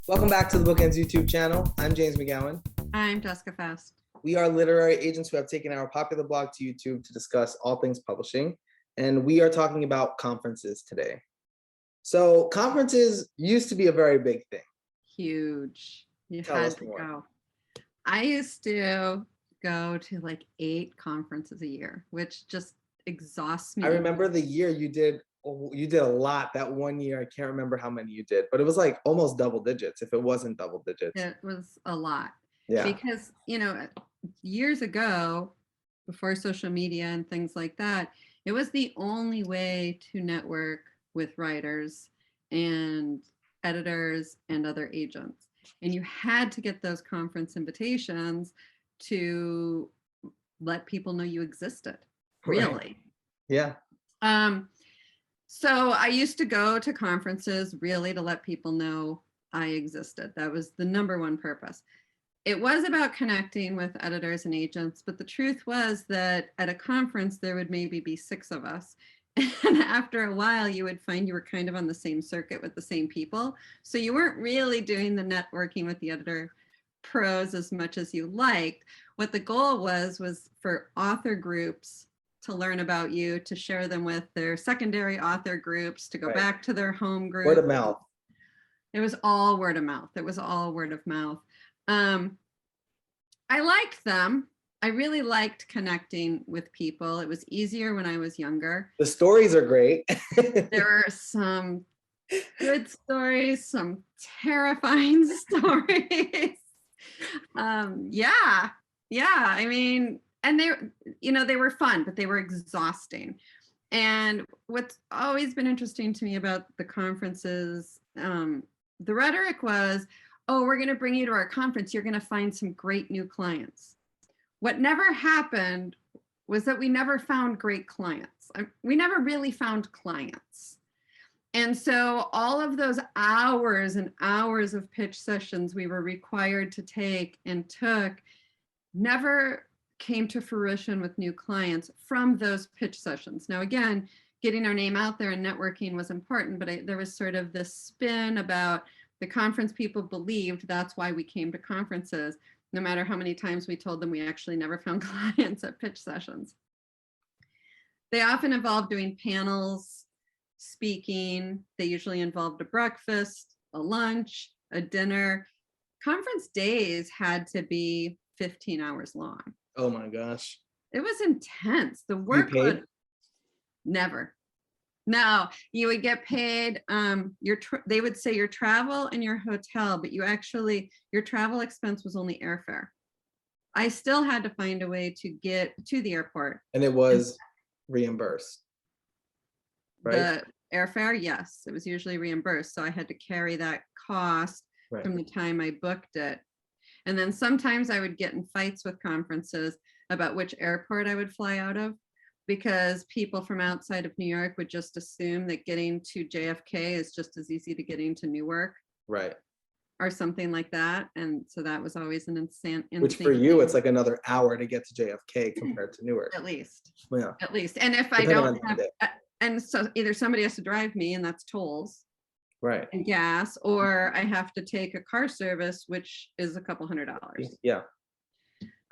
Welcome back to the BookEnds YouTube channel. I'm James McGowan. I'm Jessica Faust. We are literary agents who have taken our popular blog to YouTube to discuss all things publishing, and we are talking about conferences today. So conferences used to be a very big thing. Huge. You Tell had us to more. go. I used to go to like 8 conferences a year, which just exhausts me. I remember the year you did a lot. That one year, I can't remember how many you did, but it was like almost double digits if it wasn't double digits. It was a lot. Yeah. Because, years ago, before social media and things like that, it was the only way to network with writers and editors and other agents. And you had to get those conference invitations to let people know you existed, really. Right. Yeah. So I used to go to conferences really to let people know I existed. That was the number one purpose. It was about connecting with editors and agents, but the truth was that at a conference, there would maybe be 6 of us. And after a while, you would find you were kind of on the same circuit with the same people. So you weren't really doing the networking with the editor pros as much as you liked. What the goal was for author groups to learn about you, to share them with their secondary author groups, to go back to their home group. Word of mouth. It was all word of mouth. It was all word of mouth. I liked them. I really liked connecting with people. It was easier when I was younger. The stories are great. There were some good stories, some terrifying stories. Yeah. I mean, and they were fun, but they were exhausting. And what's always been interesting to me about the conferences, the rhetoric was, oh, we're going to bring you to our conference. You're going to find some great new clients. What never happened was that we never found great clients. We never really found clients. And so all of those hours and hours of pitch sessions we were required to take and took never came to fruition with new clients from those pitch sessions. Now, again, getting our name out there and networking was important, but there was sort of this spin about the conference people believed that's why we came to conferences, no matter how many times we told them we actually never found clients at pitch sessions. They often involved doing panels, speaking. They usually involved a breakfast, a lunch, a dinner. Conference days had to be 15 hours long. Oh my gosh. It was intense. The workload, never. No, you would get paid. They would say your travel and your hotel, but your travel expense was only airfare. I still had to find a way to get to the airport. And it was reimbursed, right? The airfare, yes, it was usually reimbursed. So I had to carry that cost from the time I booked it. And then sometimes I would get in fights with conferences about which airport I would fly out of, because people from outside of New York would just assume that getting to JFK is just as easy to getting to Newark. Right. Or something like that. And so that was always an insane. Which for you, it's like another hour to get to JFK compared to Newark. At least. Yeah. At least. And if I don't have, and so either somebody has to drive me and that's tolls. Right. And gas, or I have to take a car service, which is a couple $100. Yeah.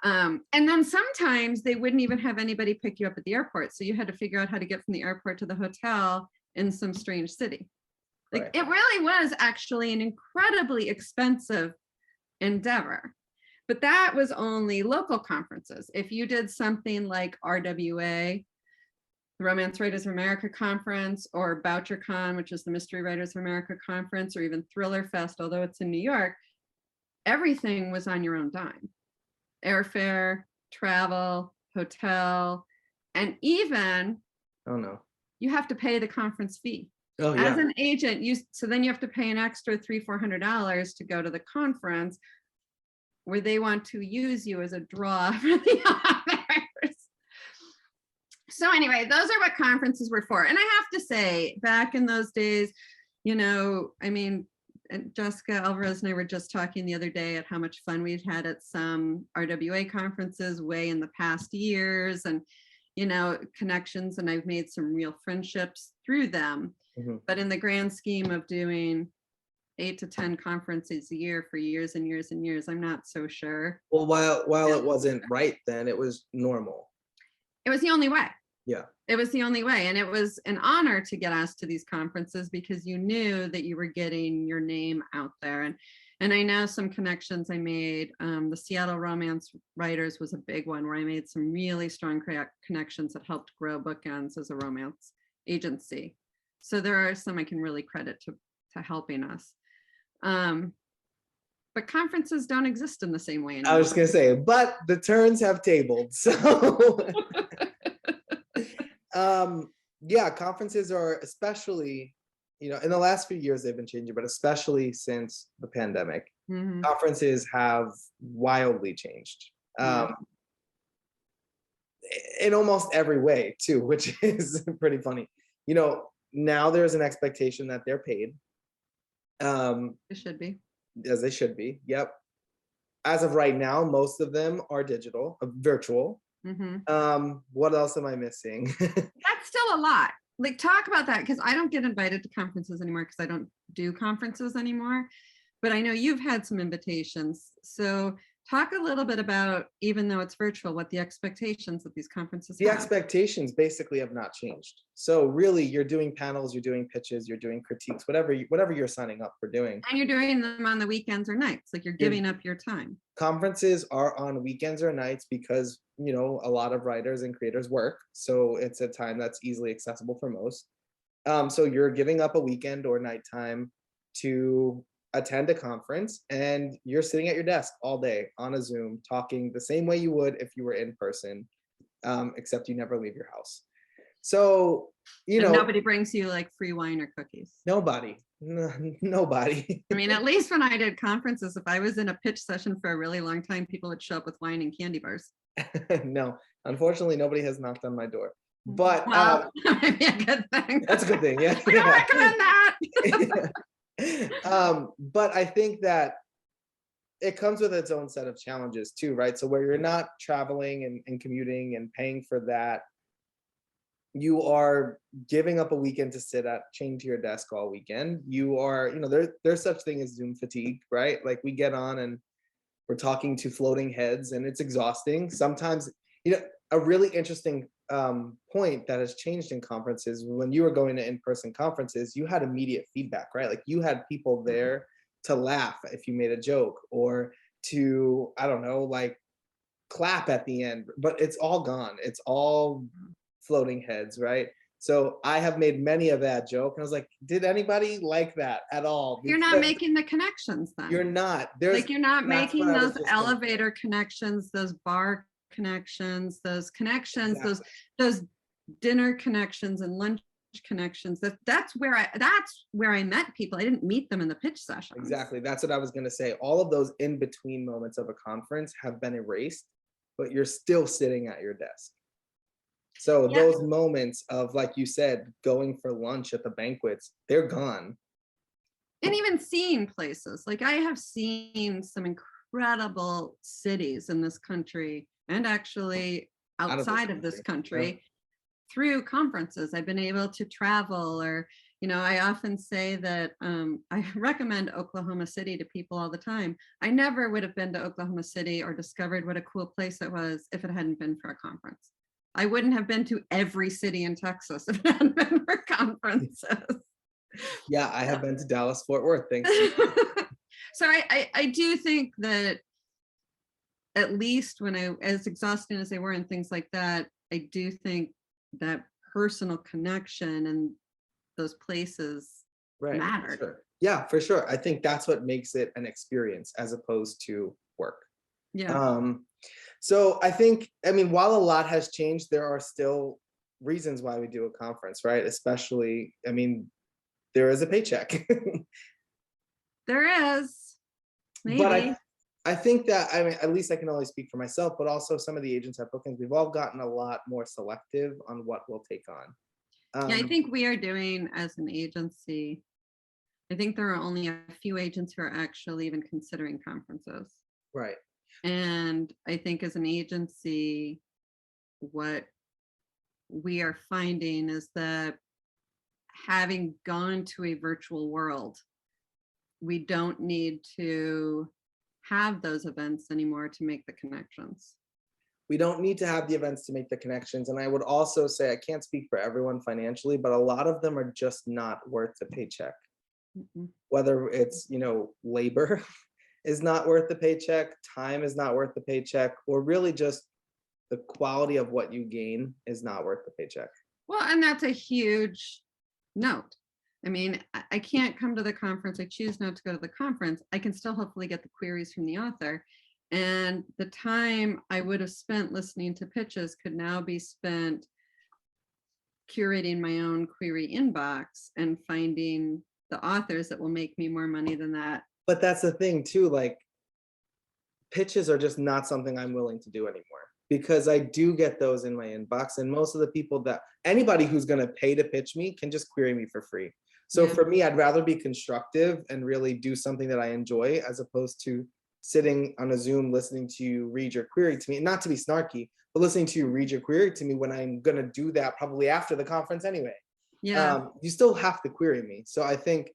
And then sometimes they wouldn't even have anybody pick you up at the airport. So you had to figure out how to get from the airport to the hotel in some strange city. Like it really was actually an incredibly expensive endeavor. But that was only local conferences. If you did something like RWA, the Romance Writers of America Conference, or BoucherCon, which is the Mystery Writers of America Conference, or even Thriller Fest, although it's in New York, everything was on your own dime. Airfare, travel, hotel, and even you have to pay the conference fee. Oh, yeah. As an agent, so then you have to pay an extra $300-400 to go to the conference where they want to use you as a draw for the authors. So anyway, those are what conferences were for. And I have to say, back in those days, I mean, Jessica Alvarez and I were just talking the other day at how much fun we've had at some RWA conferences way in the past years, and connections, and I've made some real friendships through them. But in the grand scheme of doing 8 to 10 conferences a year for years and years and years. I'm not so sure. Well, while it wasn't right then, it was normal. It was the only way. Yeah. It was the only way. And it was an honor to get asked to these conferences because you knew that you were getting your name out there. And I know some connections I made. The Seattle Romance Writers was a big one where I made some really strong connections that helped grow BookEnds as a romance agency. So there are some I can really credit to helping us. But conferences don't exist in the same way anymore. I was gonna say, but the turns have tabled. So yeah, conferences are, especially, you know, in the last few years they've been changing, but especially since the pandemic, conferences have wildly changed. In almost every way too, which is pretty funny. You know, now there's an expectation that they're paid. It should be. As they should be. Yep. As of right now, most of them are digital, virtual. What else am I missing? That's still a lot. Like, talk about that, because I don't get invited to conferences anymore because I don't do conferences anymore. But I know you've had some invitations. So talk a little bit about, even though it's virtual, what the expectations of these conferences The have. expectations basically have not changed. So really, you're doing panels, you're doing pitches, you're doing critiques, whatever you're signing up for doing. And you're doing them on the weekends or nights, like you're giving up your time. Conferences are on weekends or nights because, you know, a lot of writers and creators work. So it's a time that's easily accessible for most. So you're giving up a weekend or nighttime to attend a conference, and you're sitting at your desk all day on a Zoom talking the same way you would if you were in person, except you never leave your house. So, you know, nobody brings you like free wine or cookies. Nobody. Nobody. I mean, at least when I did conferences, if I was in a pitch session for a really long time, people would show up with wine and candy bars. No, unfortunately, nobody has knocked on my door. But well, that might be a good thing. That's a good thing. Yeah. We don't recommend that. But I think that it comes with its own set of challenges too, right? So where you're not traveling and commuting and paying for that, you are giving up a weekend to sit at, chained to your desk all weekend. You are, you know, there's such thing as Zoom fatigue, right? Like, we get on and we're talking to floating heads and it's exhausting. Sometimes, you know, a really interesting point that has changed in conferences, when you were going to in-person conferences, you had immediate feedback, right? Like, you had people there to laugh if you made a joke, or to, I don't know, like, clap at the end, but it's all gone. It's all floating heads, right? So I have made many of that joke, and I was like, did anybody like that at all? You're not making the connections then. You're not. Like, you're not making those elevator connections, those bar connections, those connections, exactly. those dinner connections and lunch connections. That's where I met people. I didn't meet them in the pitch session. Exactly. That's what I was going to say. All of those in between moments of a conference have been erased, but you're still sitting at your desk. So those moments of, like you said, going for lunch at the banquets, they're gone. And even seeing places. Like, I have seen some incredible cities in this country, and actually outside of this country, through conferences. I've been able to travel, or, you know, I often say that I recommend Oklahoma City to people all the time. I never would have been to Oklahoma City or discovered what a cool place it was if it hadn't been for a conference. I wouldn't have been to every city in Texas if it hadn't been for conferences. Yeah, I have been to Dallas, Fort Worth. Thanks. So I do think that, at least when as exhausting as they were and things like that, I do think that personal connection and those places mattered. Sure. Yeah, for sure. I think that's what makes it an experience as opposed to work. Yeah. So I think, I mean, while a lot has changed, there are still reasons why we do a conference, right? Especially, I mean, there is a paycheck. There is. Maybe. But I think that, I mean, at least I can only speak for myself, but also some of the agents at BookEnds, we've all gotten a lot more selective on what we'll take on. Yeah, I think we are doing, as an agency, I think there are only a few agents who are actually even considering conferences. Right. And I think as an agency, what we are finding is that, having gone to a virtual world, we don't need to have those events anymore to make the connections. We don't need to have the events to make the connections. And I would also say, I can't speak for everyone financially, but a lot of them are just not worth the paycheck. Mm-mm. Whether it's, labor is not worth the paycheck, time is not worth the paycheck, or really just the quality of what you gain is not worth the paycheck. Well, and that's a huge note. I mean, I can't come to the conference. I choose not to go to the conference. I can still hopefully get the queries from the author. And the time I would have spent listening to pitches could now be spent curating my own query inbox and finding the authors that will make me more money than that. But that's the thing too, like pitches are just not something I'm willing to do anymore, because I do get those in my inbox, and most of the people anybody who's going to pay to pitch me can just query me for free. So Yeah. for me, I'd rather be constructive and really do something that I enjoy, as opposed to sitting on a Zoom listening to you read your query to me, not to be snarky, but listening to you read your query to me when I'm going to do that probably after the conference anyway. Yeah. You still have to query me. So I think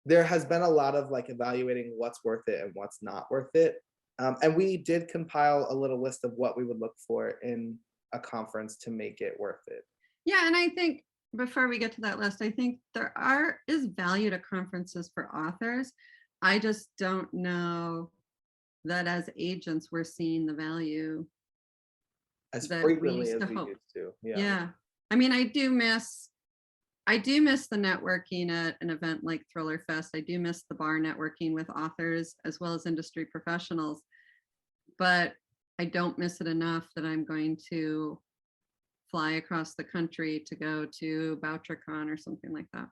there has been a lot of like evaluating what's worth it and what's not worth it. And we did compile a little list of what we would look for in a conference to make it worth it. Yeah, and I think before we get to that list, I think there is value to conferences for authors. I just don't know that as agents we're seeing the value As that we frequently used as to we hope. used to. Yeah. I mean, I do miss the networking at an event like Thriller Fest. I do miss the bar networking with authors as well as industry professionals, but I don't miss it enough that I'm going to fly across the country to go to BoucherCon or something like that.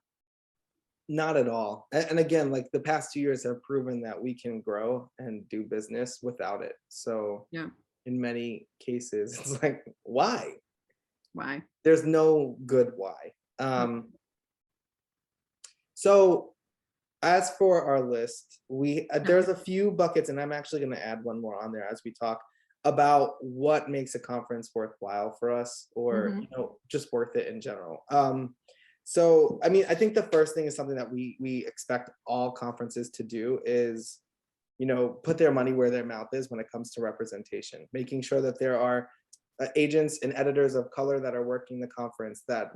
Not at all. And again, like the past 2 years have proven that we can grow and do business without it. So Yeah. in many cases, it's like, why? Why? There's no good why. So as for our list, there's a few buckets, and I'm actually going to add one more on there as we talk about what makes a conference worthwhile for us, or just worth it in general. So I mean, I think the first thing is something that we expect all conferences to do is, put their money where their mouth is when it comes to representation, making sure that there are agents and editors of color that are working the conference, that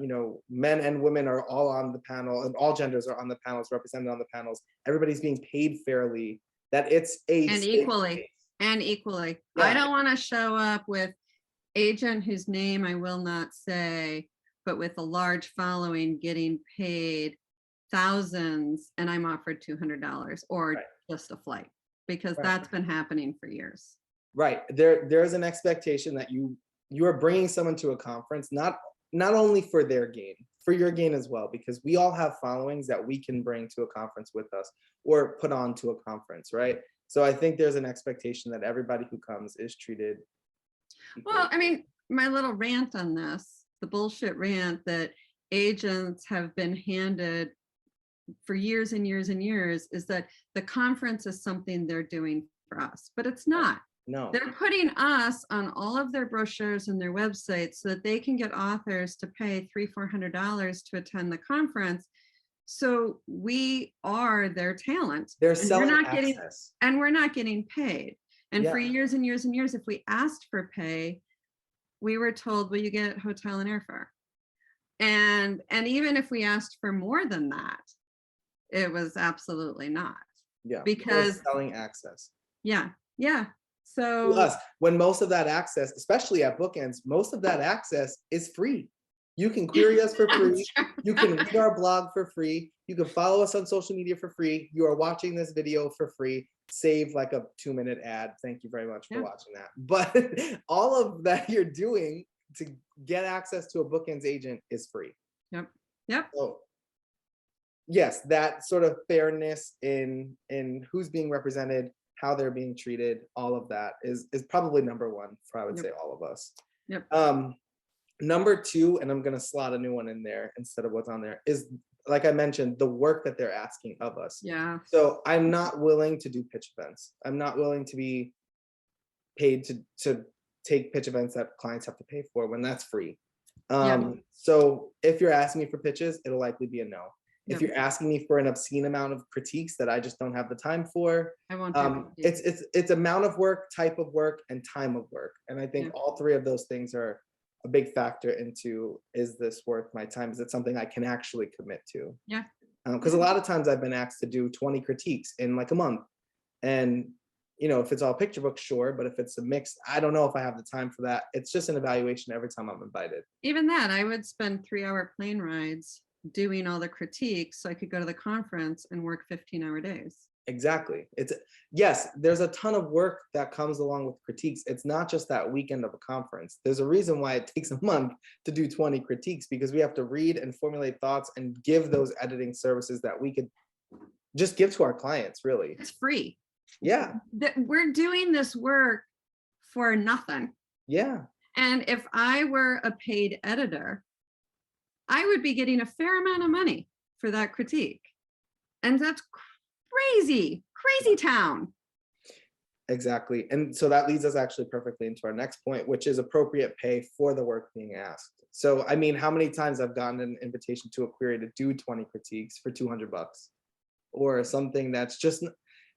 men and women are all on the panel, and all genders are on the panels, represented on the panels, everybody's being paid fairly, that it's and equally. Yeah. I don't want to show up with agent whose name I will not say, but with a large following getting paid thousands and I'm offered $200 or just a flight, because that's been happening for years. Right. There's an expectation that you are bringing someone to a conference, not only for their gain, for your gain as well, because we all have followings that we can bring to a conference with us or put on to a conference, right? So I think there's an expectation that everybody who comes is treated equally. Well, I mean, my little rant on this, the bullshit rant that agents have been handed for years and years and years, is that the conference is something they're doing for us, but it's not. No. They're putting us on all of their brochures and their websites so that they can get authors to pay $300-400 to attend the conference. So we are their talent. They're selling access. And we're not getting paid. And for years and years and years, if we asked for pay, we were told, well, you get hotel and airfare. And even if we asked for more than that, it was absolutely not. Yeah. Because selling access. Yeah. Yeah. So to us, when most of that access, especially at BookEnds, most of that access is free. You can query us for free. You can read our blog for free. You can follow us on social media for free. You are watching this video for free. Save like a 2-minute ad. Thank you very much for watching that. But all of that you're doing to get access to a BookEnds agent is free. Yep. Yep. So yes, that sort of fairness in who's being represented, how they're being treated, all of that is probably number one for, I would say, all of us. Yep. Number two, and I'm going to slot a new one in there instead of what's on there, is, like I mentioned, the work that they're asking of us. Yeah. So I'm not willing to do pitch events. I'm not willing to be paid to take pitch events that clients have to pay for when that's free. So if you're asking me for pitches, it'll likely be a no. If Yep. you're asking me for an obscene amount of critiques that I just don't have the time for, I won't do it. it's amount of work, type of work, and time of work. And I think Yeah. all three of those things are a big factor into, is this worth my time? Is it something I can actually commit to? Yeah. Because a lot of times I've been asked to do 20 critiques in like a month. And if it's all picture books, sure, but if it's a mix, I don't know if I have the time for that. It's just an evaluation every time I'm invited. Even that, I would spend 3-hour plane rides doing all the critiques so I could go to the conference and work 15-hour days. Exactly. Yes, there's a ton of work that comes along with critiques. It's not just that weekend of a conference. There's a reason why it takes a month to do 20 critiques, because we have to read and formulate thoughts and give those editing services that we could just give to our clients, really. It's free. Yeah. We're doing this work for nothing. Yeah. And if I were a paid editor, I would be getting a fair amount of money for that critique. And that's crazy town. Exactly. And so that leads us actually perfectly into our next point, which is appropriate pay for the work being asked. So, I mean, how many times I've gotten an invitation to a query to do 20 critiques for $200, or something that's just,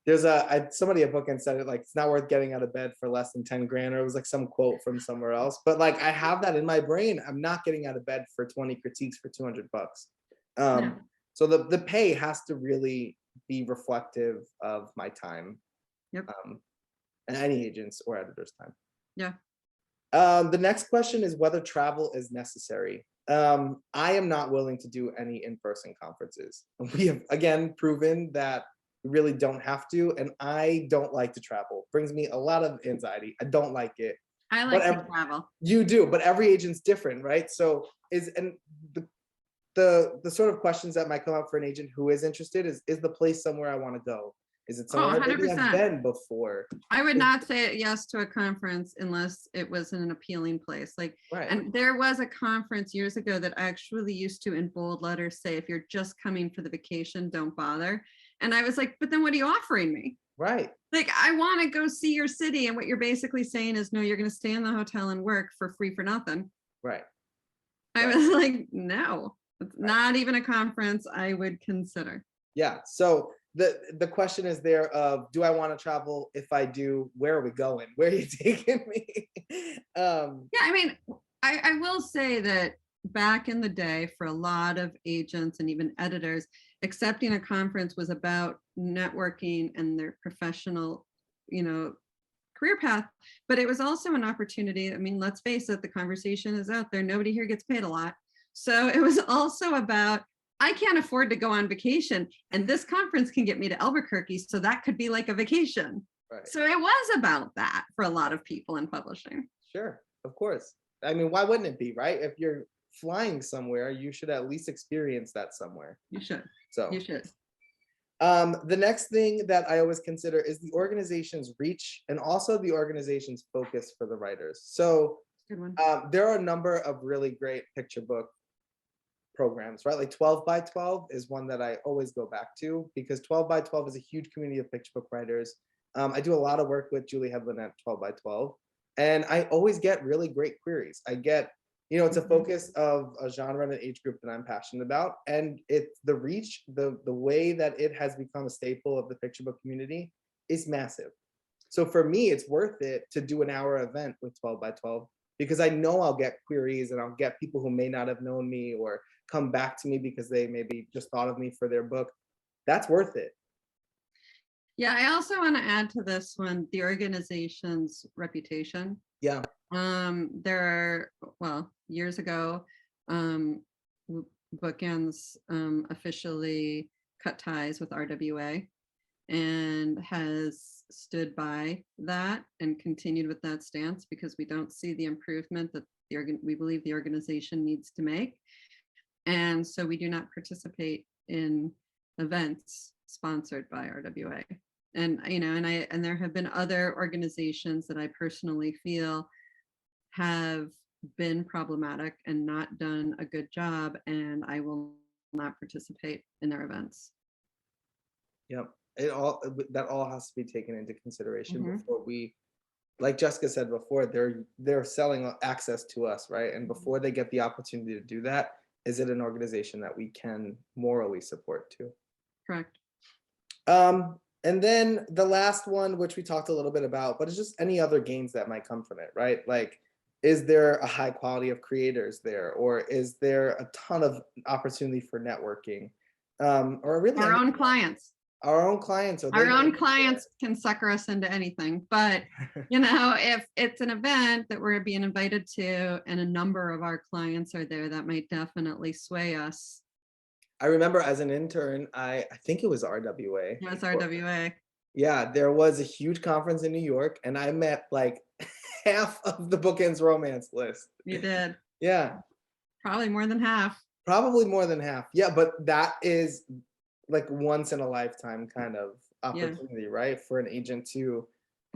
somebody at BookEnds said it, like, it's not worth getting out of bed for less than 10 grand, or it was like some quote from somewhere else. But like, I have that in my brain. I'm not getting out of bed for 20 critiques for $200. No. So the pay has to really be reflective of my time. Yep. And any agent's or editor's time. Yeah. The next question is whether travel is necessary. I am not willing to do any in-person conferences. We have, again, proven that we really don't have to, and I don't like to travel. It brings me a lot of anxiety. I don't like it. I like to travel. You do, but every agent's different, right? So the sort of questions that might come up for an agent who is interested is the place somewhere I want to go? Is it somewhere that maybe I've 100%. been before? I would not say yes to a conference unless it was in an appealing place. Like, Right. and there was a conference years ago that actually used to, in bold letters, say, if you're just coming for the vacation, don't bother. And I was like, but then what are you offering me? Right. Like, I want to go see your city. And what you're basically saying is, no, you're going to stay in the hotel and work for free for nothing. Right. I was like, no, it's not even a conference I would consider. Yeah. So the question is there of, do I want to travel? If I do, where are we going? Where are you taking me? Yeah, I mean, I will say that back in the day, for a lot of agents and even editors, accepting a conference was about networking and their professional, career path. But it was also an opportunity. I mean, let's face it, the conversation is out there. Nobody here gets paid a lot. So it was also about, I can't afford to go on vacation, and this conference can get me to Albuquerque. So that could be like a vacation. Right. So it was about that for a lot of people in publishing. Sure, of course. I mean, why wouldn't it be, right? If you're flying somewhere, you should at least experience that somewhere. You should. So You should. the next thing that I always consider is the organization's reach and also the organization's focus for the writers. So Good one. there are a number of really great picture book programs, right? Like 12 by 12 is one that I always go back to, because 12 by 12 is a huge community of picture book writers. I do a lot of work with Julie Hedlund at 12 by 12, and I always get really great queries. I get, it's a focus of a genre and an age group that I'm passionate about, and it's the reach, the way that it has become a staple of the picture book community is massive. So for me, it's worth it to do an hour event with 12 by 12, because I know I'll get queries and I'll get people who may not have known me or come back to me because they maybe just thought of me for their book. That's worth it. Yeah, I also want to add to this one, the organization's reputation. Yeah. Years ago, BookEnds officially cut ties with RWA and has stood by that and continued with that stance, because we don't see the improvement that we believe the organization needs to make. And so we do not participate in events sponsored by RWA. And, and there have been other organizations that I personally feel have been problematic and not done a good job, and I will not participate in their events. Yep. That all has to be taken into consideration before we, like Jessica said before, they're selling access to us, right? And before they get the opportunity to do that, is it an organization that we can morally support too? Correct. And then the last one, which we talked a little bit about, but it's just any other gains that might come from it, right? Like, is there a high quality of creators there, or is there a ton of opportunity for networking? Or really Our own clients. Our own clients. Our own clients can sucker us into anything, but if it's an event that we're being invited to and a number of our clients are there, that might definitely sway us. I remember as an intern, I think it was RWA. It was RWA. Yeah, there was a huge conference in New York, and I met like half of the BookEnds romance list. You did. Yeah. Probably more than half. Probably more than half. Yeah, but that is like once in a lifetime kind of opportunity, right? For an agent to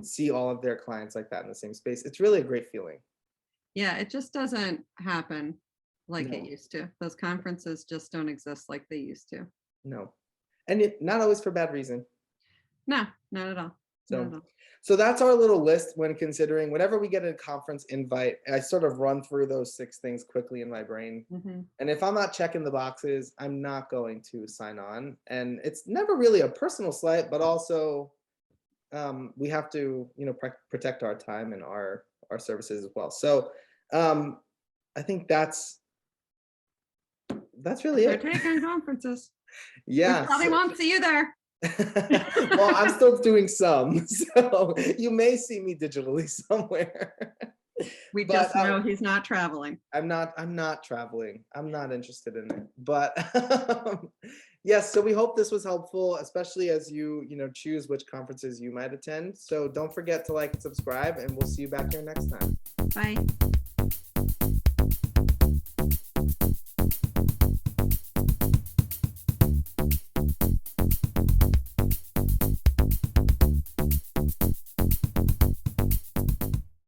see all of their clients like that in the same space. It's really a great feeling. Yeah, it just doesn't happen like it used to. Those conferences just don't exist like they used to. No. And not always for bad reason. No, not at all. Not at all. So that's our little list when considering whenever we get a conference invite. I sort of run through those 6 things quickly in my brain. And if I'm not checking the boxes, I'm not going to sign on. And it's never really a personal slight, but also we have to, protect our time and our services as well. So I think that's really it. Take on conferences. Yeah. We probably won't see you there. Well, I'm still doing some, so you may see me digitally somewhere. We just know he's not traveling. I'm not traveling. I'm not interested in it. But yes, so we hope this was helpful, especially as you choose which conferences you might attend. So don't forget to like and subscribe, and we'll see you back here next time. Bye.